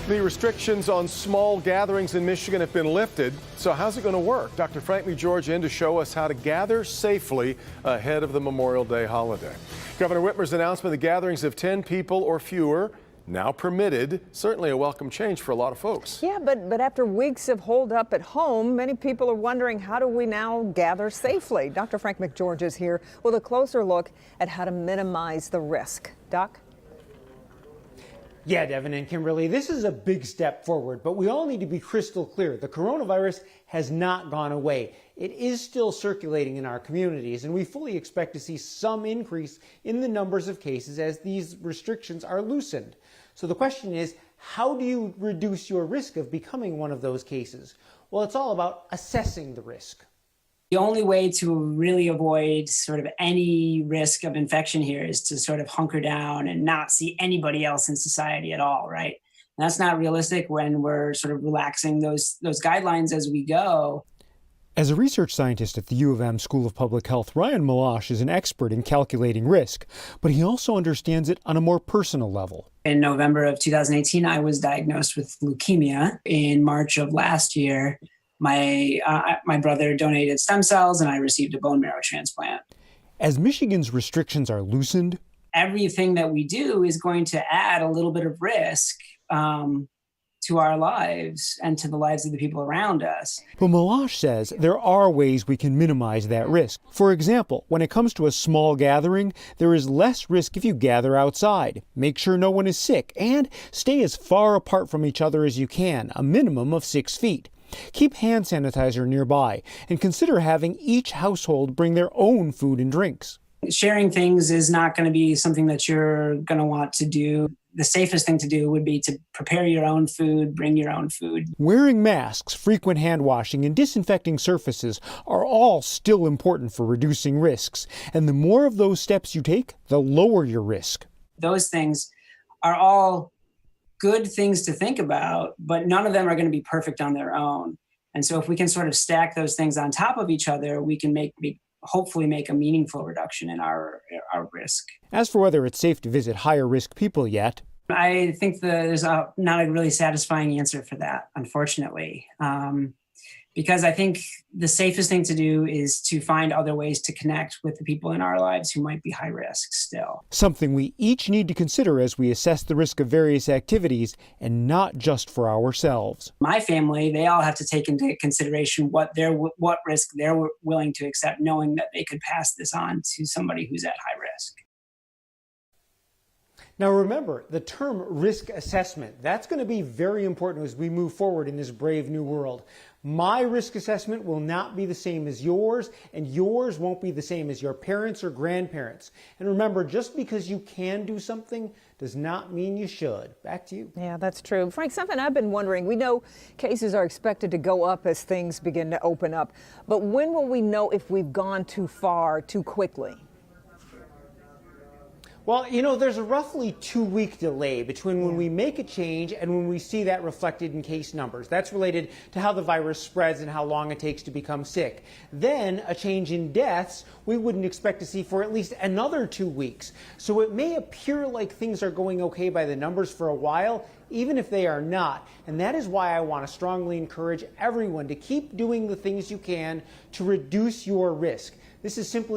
The restrictions on small gatherings in Michigan have been lifted. So how's it going to work? Dr. Frank McGeorge in to show us how to gather safely ahead of the Memorial Day holiday. Governor Whitmer's announcement that gatherings of 10 people or fewer now permitted. Certainly a welcome change for a lot of folks. Yeah, but after weeks of hold up at home, many people are wondering, how do we now gather safely? Dr. Frank McGeorge is here with a closer look at how to minimize the risk. Doc? Yeah, Devin and Kimberly, this is a big step forward, but we all need to be crystal clear. The coronavirus has not gone away. It is still circulating in our communities, and we fully expect to see some increase in the numbers of cases as these restrictions are loosened. So the question is, how do you reduce your risk of becoming one of those cases? Well, it's all about assessing the risk. The only way to really avoid sort of any risk of infection here is to sort of hunker down and not see anybody else in society at all, right? And that's not realistic when we're sort of relaxing those guidelines as we go. As a research scientist at the U of M School of Public Health, Ryan Malash is an expert in calculating risk, but he also understands it on a more personal level. In November of 2018, I was diagnosed with leukemia. In March of last year, my brother donated stem cells and I received a bone marrow transplant. As Michigan's restrictions are loosened, everything that we do is going to add a little bit of risk to our lives and to the lives of the people around us. But Malash says there are ways we can minimize that risk. For example, when it comes to a small gathering, there is less risk if you gather outside. Make sure no one is sick and stay as far apart from each other as you can, a minimum of 6 feet. Keep hand sanitizer nearby and consider having each household bring their own food and drinks. Sharing things is not going to be something that you're going to want to do. The safest thing to do would be to prepare your own food, bring your own food. Wearing masks, frequent hand washing, and disinfecting surfaces are all still important for reducing risks. And the more of those steps you take, the lower your risk. Those things are all good things to think about, but none of them are going to be perfect on their own. And so if we can sort of stack those things on top of each other, we can hopefully make a meaningful reduction in our risk. As for whether it's safe to visit higher risk people yet, I think there's not a really satisfying answer for that, unfortunately. Because I think the safest thing to do is to find other ways to connect with the people in our lives who might be high risk still. Something we each need to consider as we assess the risk of various activities, and not just for ourselves. My family, they all have to take into consideration what risk they're willing to accept, knowing that they could pass this on to somebody who's at high risk. Now remember, the term risk assessment, that's going to be very important as we move forward in this brave new world. My risk assessment will not be the same as yours, and yours won't be the same as your parents or grandparents. And remember, just because you can do something does not mean you should. Back to you. Yeah, that's true. Frank, something I've been wondering, we know cases are expected to go up as things begin to open up, but when will we know if we've gone too far too quickly? Well, you know, there's a roughly 2-week delay between when we make a change and when we see that reflected in case numbers. That's related to how the virus spreads and how long it takes to become sick. Then a change in deaths we wouldn't expect to see for at least another 2 weeks. So it may appear like things are going okay by the numbers for a while, even if they are not. And that is why I want to strongly encourage everyone to keep doing the things you can to reduce your risk. This is simply